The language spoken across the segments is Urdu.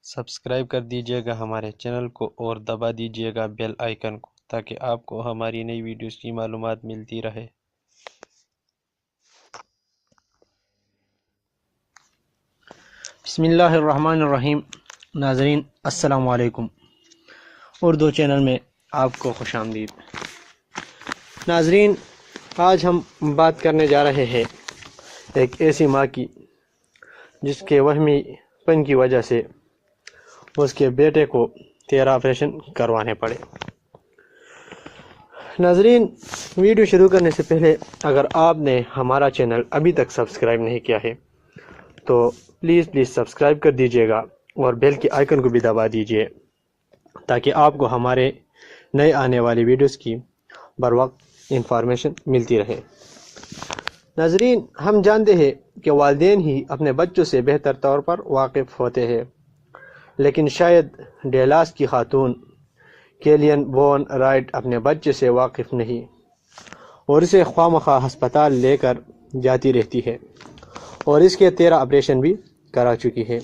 سبسکرائب کر دیجیے گا ہمارے چینل کو اور دبا دیجیے گا بیل آئیکن کو تاکہ آپ کو ہماری نئی ویڈیوز کی معلومات ملتی رہے۔ بسم اللہ الرحمن الرحیم۔ ناظرین السلام علیکم، اردو چینل میں آپ کو خوش آمدید۔ ناظرین، آج ہم بات کرنے جا رہے ہیں ایک ایسی ماں کی جس کے وہمی پن کی وجہ سے اس کے بیٹے کو 13 آپریشن کروانے پڑے۔ ناظرین، ویڈیو شروع کرنے سے پہلے اگر آپ نے ہمارا چینل ابھی تک سبسکرائب نہیں کیا ہے تو پلیز سبسکرائب کر دیجیے گا اور بیل کے آئیکن کو بھی دبا دیجیے تاکہ آپ کو ہمارے نئے آنے والی ویڈیوز کی بر وقت انفارمیشن ملتی رہے۔ ناظرین، ہم جانتے ہیں کہ والدین ہی اپنے بچوں سے بہتر طور پر واقف ہوتے ہیں، لیکن شاید ڈلاس کی خاتون کیلین بون رائٹ اپنے بچے سے واقف نہیں اور اسے خواہ مخواہ ہسپتال لے کر جاتی رہتی ہے اور اس کے 13 آپریشن بھی کرا چکی ہے۔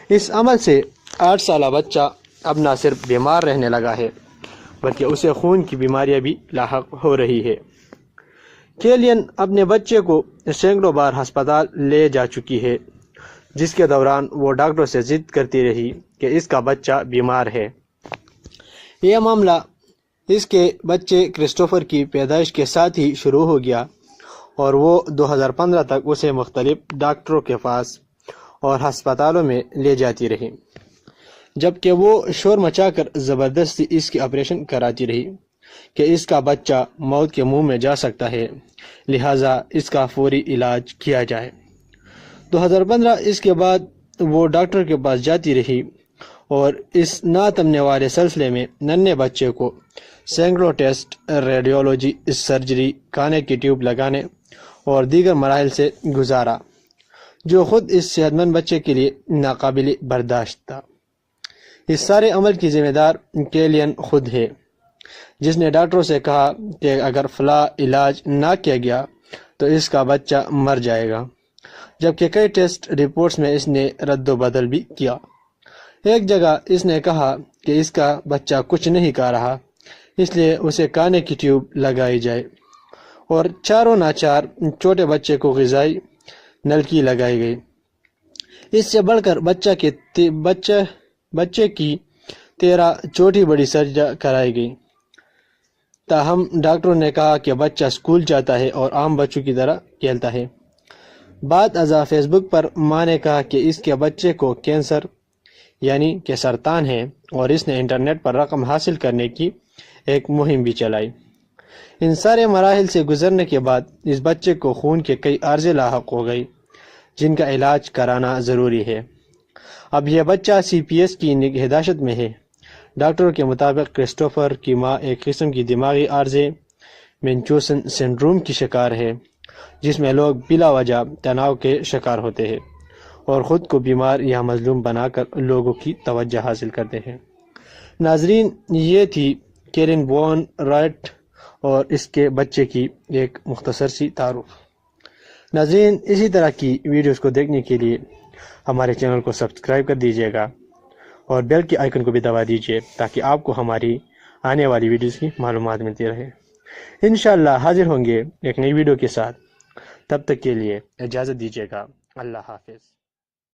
اس عمل سے 8 سالہ بچہ اب نہ صرف بیمار رہنے لگا ہے بلکہ اسے خون کی بیماریاں بھی لاحق ہو رہی ہے۔ کیلین اپنے بچے کو سینکڑوں بار ہسپتال لے جا چکی ہے، جس کے دوران وہ ڈاکٹر سے ضد کرتی رہی کہ اس کا بچہ بیمار ہے۔ یہ معاملہ اس کے بچے کرسٹوفر کی پیدائش کے ساتھ ہی شروع ہو گیا اور وہ 2015 تک اسے مختلف ڈاکٹروں کے پاس اور ہسپتالوں میں لے جاتی رہی، جبکہ وہ شور مچا کر زبردستی اس کی آپریشن کراتی رہی کہ اس کا بچہ موت کے منہ میں جا سکتا ہے، لہٰذا اس کا فوری علاج کیا جائے۔ 2015 اس کے بعد وہ ڈاکٹر کے پاس جاتی رہی اور اس نہ تھمنے والے سلسلے میں ننھے بچے کو سینکڑوں ٹیسٹ، ریڈیولوجی، سرجری، کانے کی ٹیوب لگانے اور دیگر مراحل سے گزارا جو خود اس صحت مند بچے کے لیے ناقابل برداشت تھا۔ اس سارے عمل کی ذمہ دار کیلین خود ہے، جس نے ڈاکٹروں سے کہا کہ اگر فلاں علاج نہ کیا گیا تو اس کا بچہ مر جائے گا، جبکہ کئی ٹیسٹ رپورٹس میں اس نے رد و بدل بھی کیا۔ ایک جگہ اس نے کہا کہ اس کا بچہ کچھ نہیں کھا رہا، اس لیے اسے کانے کی ٹیوب لگائی جائے اور چاروں ناچار چھوٹے بچے کو غذائی نلکی لگائی گئی۔ اس سے بڑھ کر بچے کی 13 چھوٹی بڑی سرجریاں کرائی گئی۔ تاہم ڈاکٹروں نے کہا کہ بچہ اسکول جاتا ہے اور عام بچوں کی طرح کھیلتا ہے۔ بعد ازاں فیس بک پر ماں نے کہا کہ اس کے بچے کو کینسر یعنی کہ سرطان ہے اور اس نے انٹرنیٹ پر رقم حاصل کرنے کی ایک مہم بھی چلائی۔ ان سارے مراحل سے گزرنے کے بعد اس بچے کو خون کے کئی عارضے لاحق ہو گئی جن کا علاج کرانا ضروری ہے۔ اب یہ بچہ CPS کی نگہداشت میں ہے۔ ڈاکٹروں کے مطابق کرسٹوفر کی ماں ایک قسم کی دماغی عارضے منچوسن سنڈروم کی شکار ہے، جس میں لوگ بلا وجہ تناؤ کے شکار ہوتے ہیں اور خود کو بیمار یا مظلوم بنا کر لوگوں کی توجہ حاصل کرتے ہیں۔ ناظرین، یہ تھی کیلین بون رائٹ اور اس کے بچے کی ایک مختصر سی تعارف۔ ناظرین، اسی طرح کی ویڈیوز کو دیکھنے کے لیے ہمارے چینل کو سبسکرائب کر دیجیے گا اور بیل کے آئیکن کو بھی دبا دیجیے تاکہ آپ کو ہماری آنے والی ویڈیوز کی معلومات ملتی رہے۔ انشاءاللہ حاضر ہوں گے ایک نئی ویڈیو کے ساتھ، تب تک کے لیے اجازت دیجیے گا۔ اللہ حافظ۔